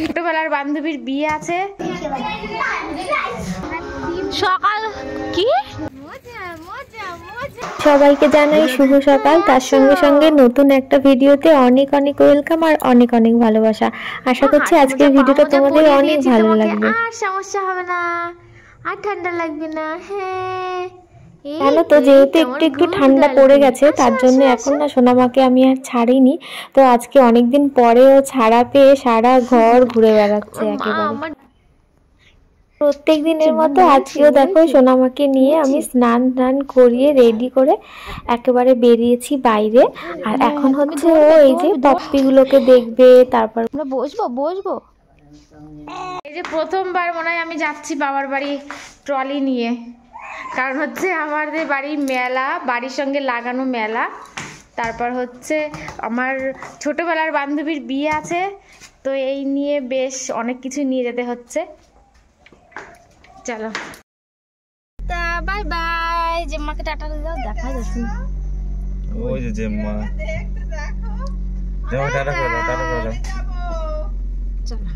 ছোটবেলার বান্ধবীর বিয়ে আছে সকাল। কি সবাইকে জানাই শুভ সকাল। তার সঙ্গে সঙ্গে নতুন একটা ভিডিওতে অনেক অনেক ওয়েলকাম আর অনেক অনেক ভালোবাসা। আশা করছি আজকের ভিডিওটা তোমাদের অনেক ভালো লাগবে। আর সমস্যা হবে না, আর ঠান্ডা লাগবে না। হ্যাঁ জানো তো, যেহেতু একটু একটু ঠান্ডা পড়ে গেছে তার জন্য এখন না সোনামাকে আমি আর ছাড়িনি। তো আজকে অনেকদিন পরেও ছাড়া পেয়ে সারা ঘর ঘুরে বেড়াচ্ছে একেবারে। প্রত্যেক দিনের মতো আজকেও দেখো সোনামাকে নিয়ে আমি স্নান করিয়ে রেডি করে একেবারে বেরিয়েছি বাইরে। আর এখন হচ্ছে ও এই যে পপ্পিগুলোকে দেখবে, তারপর আমরা বসবো। এই যে প্রথমবার মনে হয় আমি যাচ্ছি বাবার বাড়ি ট্রলি নিয়ে, কারণ হচ্ছে আমাদের বাড়ির মেলা, বাড়ির সঙ্গে লাগানো মেলা। তারপর হচ্ছে আমার ছোটবেলার বান্ধবীর বিয়ে আছে, তো এই নিয়ে বেশ অনেক কিছু নিয়ে যেতে হচ্ছে। চলো তা বাই বাই। জেম্মাকে টাটা দিয়ে দাও, দেখা যাচ্ছে না। ওই যে জেম্মা, জেম্মা টাটা করে দাও, টাটা করে দাও। চলো।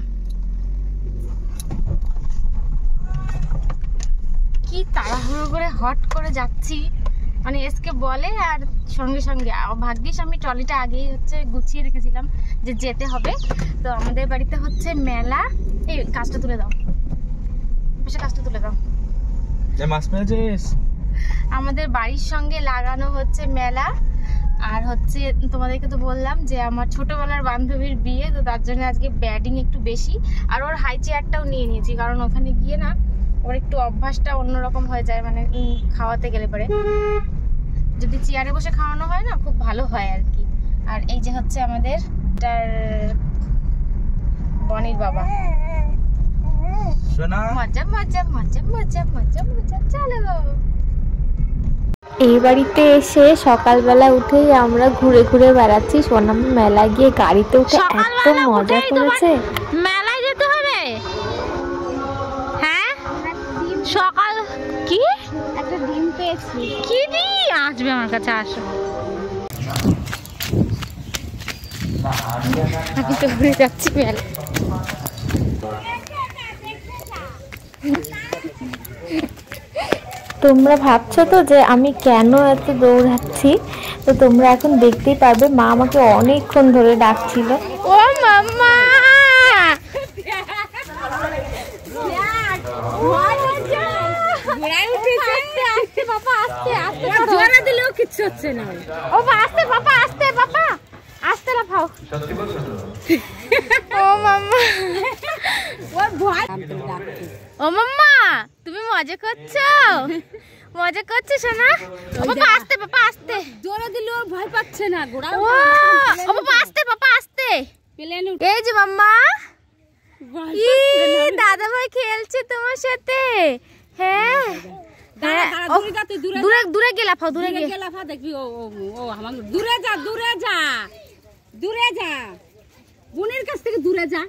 কি তাড়াহুড়ো করে হট করে যাচ্ছি, মানে এসকে বলে আর সঙ্গে সঙ্গে। ভাগ্যিস আমি ট্রলিটা আগেই হচ্ছে গুছিয়ে রেখেছিলাম যে যেতে হবে। তো আমাদের বাড়িতে হচ্ছে মেলা। এই কাজটা তুলে দাও, কাজটা তুলে দাও। আমাদের বাড়ির সঙ্গে লাগানো হচ্ছে মেলা। আর হচ্ছে তোমাদেরকে তো বললাম যে আমার ছোটবেলার বান্ধবীর বিয়ে, তো তার জন্য আজকে ব্যাটিং একটু বেশি। আর ওর হাই চেয়ারটাও নিয়ে নিয়েছি, কারণ ওখানে গিয়ে না ওর একটু অভ্যাসটা অন্যরকম হয়ে যায়, মানে খাওয়াতে গেলে পরে যদি চেয়ারে বসে খাওয়ানো হয় না খুব ভালো হয় আর কি। আর এই যে হচ্ছে আমাদের বনির বাবা। মজা মজা মজা মজা মজা মজা। চলো। এই বাড়িতে এসে সকালবেলা উঠেই আমরা ঘুরে ঘুরে বেড়াচ্ছি। সোনাম মেলায় গিয়ে গাড়িতে উঠে এত মজা করেছে। মেলায় যেতে হবে? হ্যাঁ সকাল। কি একটা ডিম পেয়েছি। কি ডিম? আসবে আমার কাছে, আসো। আমি তো ঘুরে যাচ্ছি মেলা। তোমরা ভাবছো তো যে আমি কেন এত দৌড়াচ্ছি, তো তোমরা এখন দেখতেই পারবে। মা আমাকে অনেকক্ষণ ধরে ডাকছিল। ও মাম্মা, দিলেও কিচ্ছু হচ্ছে না। ও আস্তে বাবা, আস্তে বাবা, আস্তে লাফাও। ও মাম্মা, ও মাম্মা তুমি মজা করছো? মজা করছো সোনা? ও বাবা আস্তে, বাবা আস্তে। জোরে দিলেও ভয় পাচ্ছে না। ও বাবা আস্তে, বাবা আস্তে। এই যে মাম্মা, দাদা ভাই খেলছে তোমার সাথে। হ্যাঁ দূরে দূরে গিয়ে লাফাও, দূরে গিয়ে লাফাও। দেখবি ও আমার দূরে যা, দূরে যা, দূরে যা। বোনের কাছ থেকে দূরে যা।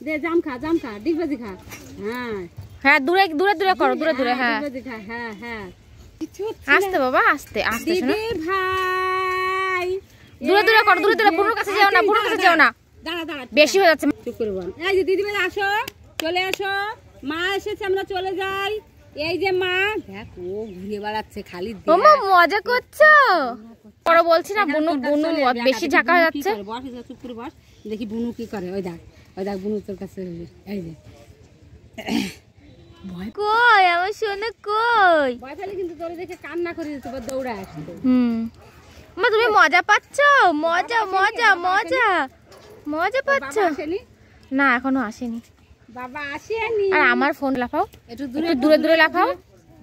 দে জাম খা, জাম খা, ডিগবাজি খা। হ্যাঁ হ্যাঁ দূরে দূরে দূরে করো, দূরে দূরে। হ্যাঁ হ্যাঁ হ্যাঁ আস্তে বাবা, আস্তে আস্তে শোনো ভাই। দূরে দূরে করো, দূরে দূরে। বুনুর কাছে যেও না, বুনুর কাছে যেও না, দাঁড়া দাঁড়া, বেশি হয়ে যাচ্ছে। চুপ করে বল। এই যে দিদি ভাই আসো, চলে আসো। মা এসেছে, আমরা চলে যাই। এই যে মা, দেখ ও ঘুরে বেড়াচ্ছে খালি। ও মা মজা করছো? পরে বলছি না বুনু বেশি ঝাঁকা হয়ে যাচ্ছে। বস, চুপ করে বস, দেখি বুনু কি করে। ওই দেখ, ওই দেখ বুনু তোর কাছে। এই যে কই আমার সোনা, কই? ভয় পেলে কিন্তু তোরে দেখে কান্না করে দিতে, দৌড়ে আসতো। মা তুমি মজা পাচ্ছ? মজা মজা মজা মজা পাচ্ছ? না এখনো আসেনি বাবা, আসেনি। আর আমার ফোন লাফাও, একটু দূরে দূরে দূরে লাফাও।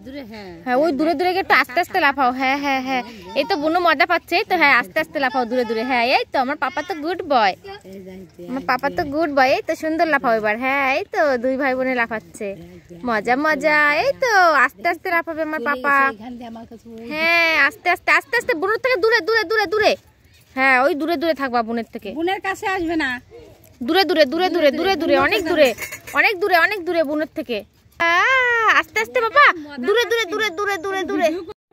দূরে? হ্যাঁ ওই দূরে দূরে একটু আস্তে আস্তে লাফাও। হ্যাঁ হ্যাঁ হ্যাঁ, এই তো বুনু মজা পাচ্ছে। এই তো হ্যাঁ আস্তে আস্তে লাফাও, দূরে দূরে। হ্যাঁ এই তো আমার পাপা তো গুড বয়, আমার পাপা তো গুড বয়। এই তো সুন্দর লাফাও এবার। হ্যাঁ এই তো দুই ভাই বোনে লাফাচ্ছে, মজা মজা। এই তো আস্তে আস্তে লাফাবে আমার পাপা। হ্যাঁ আস্তে আস্তে আস্তে আস্তে, বুনুর থেকে দূরে দূরে দূরে দূরে। হ্যাঁ ওই দূরে দূরে থাকবা বোনের থেকে, বোনের কাছে আসবে না। দূরে দূরে দূরে দূরে দূরে দূরে, অনেক দূরে, অনেক দূরে, অনেক দূরে বোনের থেকে। আস্তে আস্তে বাবা, দূরে দূরে দূরে দূরে দূরে দূরে।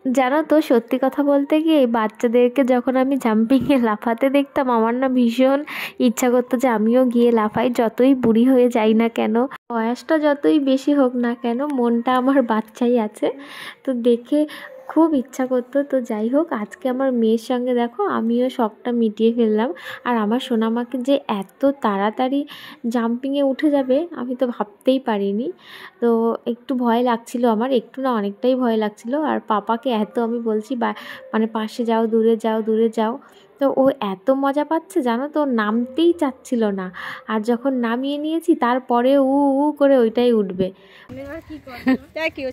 জানো তো সত্যি কথা বলতে গিয়ে বাচ্চাদেরকে যখন আমি জাম্পিংয়ে লাফাতে দেখতাম আমার না ভীষণ ইচ্ছা করতো যে আমিও গিয়ে লাফাই, যতই বুড়ি হয়ে যাই না কেন, বয়সটা যতই বেশি হোক না কেন, মনটা আমার বাচ্চাই আছে। তো দেখে খুব ইচ্ছা করতো। তো যাই হোক, আজকে আমার মেয়ের সঙ্গে দেখো আমিও শখটা মিটিয়ে ফেললাম। আর আমার সোনামাকে যে এত তাড়াতাড়ি জাম্পিংয়ে উঠে যাবে আমি তো ভাবতেই পারিনি। তো একটু ভয় লাগছিল আমার, একটু না অনেকটাই ভয় লাগছিল। আর পাপাকে এত আমি বলছি মানে পাশে যাও, দূরে যাও, দূরে যাও। তো ও এত মজা পাচ্ছে জানো তো, নামতেই চাচ্ছিল না। আর যখন নামিয়ে নিয়েছি তারপরে উ উ করে ওইটাই উঠবে।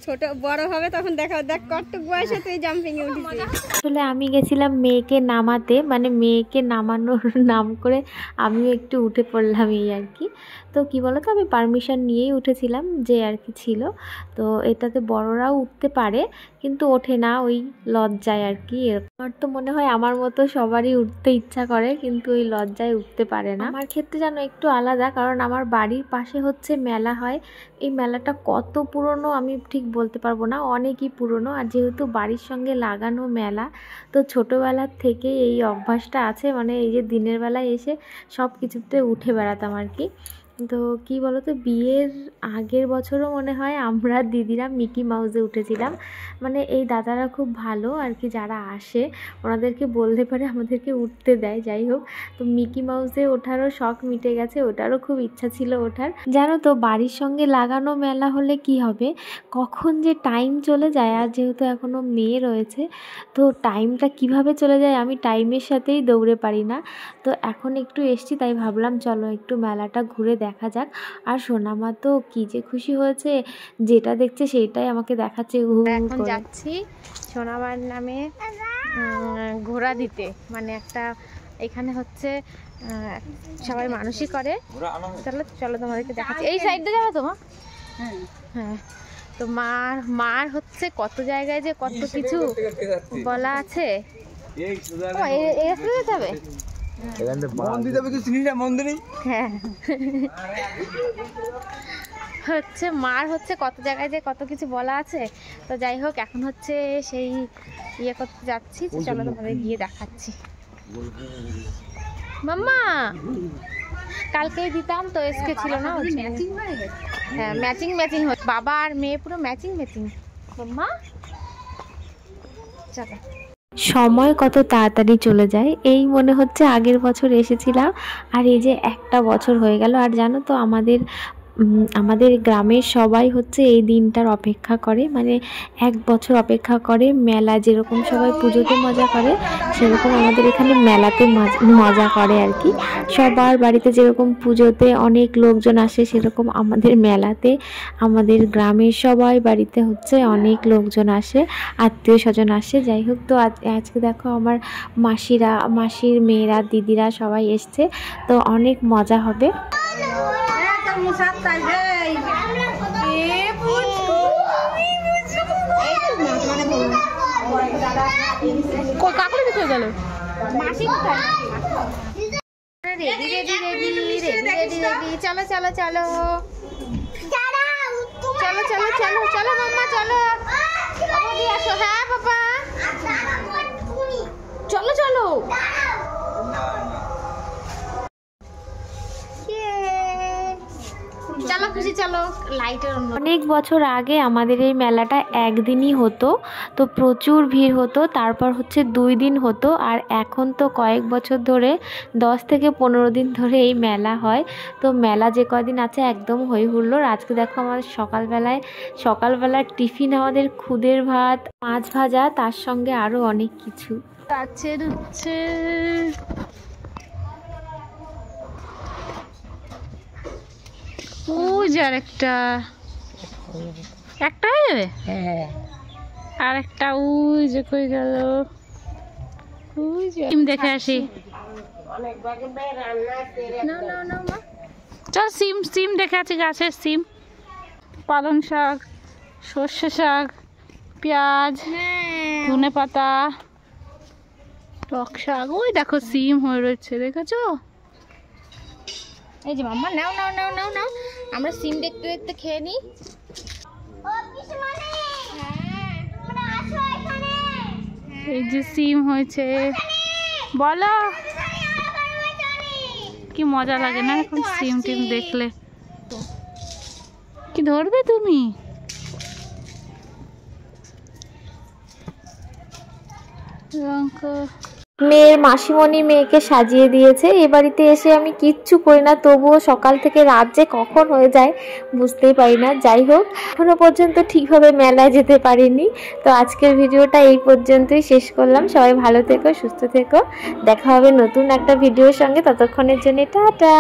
ছোট বড় হবে তখন দেখ কতটুকু বয়সে তুই জাম্পিং এ উঠেছিস। আসলে আমি গেছিলাম মেয়েকে নামাতে, মানে মেয়েকে নামানোর নাম করে আমিও একটু উঠে পড়লাম এই আর কি। তো কি বলো তো, আমি পারমিশন নিয়েই উঠেছিলাম যে আর কি ছিল। তো এটাতে বড়রাও উঠতে পারে কিন্তু ওঠে না, ওই লজ্জায় আর কি। আমার তো মনে হয় আমার মতো সবারই উঠতে ইচ্ছা করে কিন্তু ওই লজ্জায় উঠতে পারে না। আমার ক্ষেত্রে যেন একটু আলাদা, কারণ আমার বাড়ির পাশে হচ্ছে মেলা হয়। এই মেলাটা কত পুরনো আমি ঠিক বলতে পারবো না, অনেকই পুরনো। আর যেহেতু বাড়ির সঙ্গে লাগানো মেলা, তো ছোটোবেলার থেকে এই অভ্যাসটা আছে, মানে এই যে দিনের বেলায় এসে সব কিছুতে উঠে বেড়াতাম আর কি। তো কি বলো তো, বিয়ের আগের বছরও মনে হয় আমরা দিদিরা মিকি মাউসে উঠেছিলাম। মানে এই দাদারা খুব ভালো আর কি, যারা আসে ওনাদেরকে বলতে পারে আমাদেরকে উঠতে দেয়। যাই হোক, তো মিকি মাউসে ওঠারও শখ মিটে গেছে, ওটারও খুব ইচ্ছা ছিল ওঠার। জানো তো, বাড়ির সঙ্গে লাগানো মেলা হলে কি হবে, কখন যে টাইম চলে যায়। আর যেহেতু এখনও মেয়ে রয়েছে, তো টাইমটা কিভাবে চলে যায় আমি টাইমের সাথেই দৌড়ে পারি না। তো এখন একটু এসছি, তাই ভাবলাম চলো একটু মেলাটা ঘুরে দেখা যাক। আর সোনামা তো কি যে খুশি হয়েছে, যেটা দেখছে সেইটাই আমাকে দেখাচ্ছে। এখন যাচ্ছি সোনামার নামে ঘোড়া দিতে, মানে একটা এখানে হচ্ছে সবাই মানুষই করে। চলো চলো তোমাদেরকে দেখাচ্ছি, এই সাইডে যাবে তোমার। হ্যাঁ, তো মার হচ্ছে কত জায়গায় যে কত কিছু বলা আছে। যাবে হ্যাঁ, হচ্ছে মার হচ্ছে কত জায়গায় যে কত কিছু বলা আছে। তো যাই হোক, এখন হচ্ছে সেই ইয়ে করতে যাচ্ছি। চলো তোমাদের গিয়ে দেখাচ্ছি। মাম্মা কালকেই দিতাম তো, এসকে ছিল না। হ্যাঁ, ম্যাচিং ম্যাচিং হচ্ছে, বাবা আর মেয়ে পুরো ম্যাচিং ম্যাচিং। মাম্মা চলো। সময় কত তাড়াতাড়ি চলে যায়, এই মনে হচ্ছে আগের বছর এসেছিলাম আর এই যে একটা বছর হয়ে গেল। আর জানো তো, আমাদের গ্রামের সবাই হচ্ছে এই দিনটার অপেক্ষা করে, মানে এক বছর অপেক্ষা করে। মেলা যেরকম সবাই পুজোতে মজা করে, সেরকম আমাদের এখানে মেলাতে মজা করে আর কি। সবার বাড়িতে যেরকম পুজোতে অনেক লোকজন আসে, সেরকম আমাদের মেলাতে আমাদের গ্রামের সবাই বাড়িতে হচ্ছে অনেক লোকজন আসে, আত্মীয় স্বজন আসে। যাই হোক, তো আজকে দেখো আমার মাসির মেয়েরা, দিদিরা সবাই এসছে, তো অনেক মজা হবে। চলো চলো চলো চলো চলো চলো চলো মাম্মা চলো। আসো। হ্যাঁ বাবা চলো চলো। চলো খুশি চলো। লাইটের অনেক বছর আগে আমাদের এই মেলাটা একদিনই হতো, তো প্রচুর ভিড় হতো। তারপর হচ্ছে 2 দিন হতো, আর এখন তো কয়েক বছর ধরে 10 থেকে 15 দিন ধরে এই মেলা হয়। তো মেলা যে কদিন আছে একদম হই হুল্লোড়। আজকে দেখো আমাদের সকালবেলার টিফিন আমাদের খুদের ভাত, মাছ ভাজা, তার সঙ্গে আরও অনেক কিছু আছে। আর একটা হয়ে যাবে। হ্যাঁ, আর একটা ওই যে কই গেল, ওই যে দেখে আসি। চল সিম দেখে আছি, গাছের সিম, পালং শাক, সর্ষে শাক, পেঁয়াজ, ধনে পাতা, টক শাক। ওই দেখো সিম হয়ে রয়েছে, দেখেছো? এই যে মাম্মা নাও নাও নাও নাও নাও, আমরা সিম দেখতে দেখতে খেয়ে নিই। এই যে সিম হয়েছে, বলো কি মজা লাগে না এখন সিম টিম দেখলে। কি ধরবে তুমি? মেয়ের মাসিমণি মেয়েকে সাজিয়ে দিয়েছে। এ বাড়িতে এসে আমি কিচ্ছু করি না, তবুও সকাল থেকে রাত যে কখন হয়ে যায় বুঝতেই পারি না। যাই হোক, এখনো পর্যন্ত ঠিকভাবে মেলায় যেতে পারিনি। তো আজকের ভিডিওটা এই পর্যন্তই শেষ করলাম। সবাই ভালো থেকো, সুস্থ থেকো, দেখা হবে নতুন একটা ভিডিওর সঙ্গে। ততক্ষণের জন্য টাটা।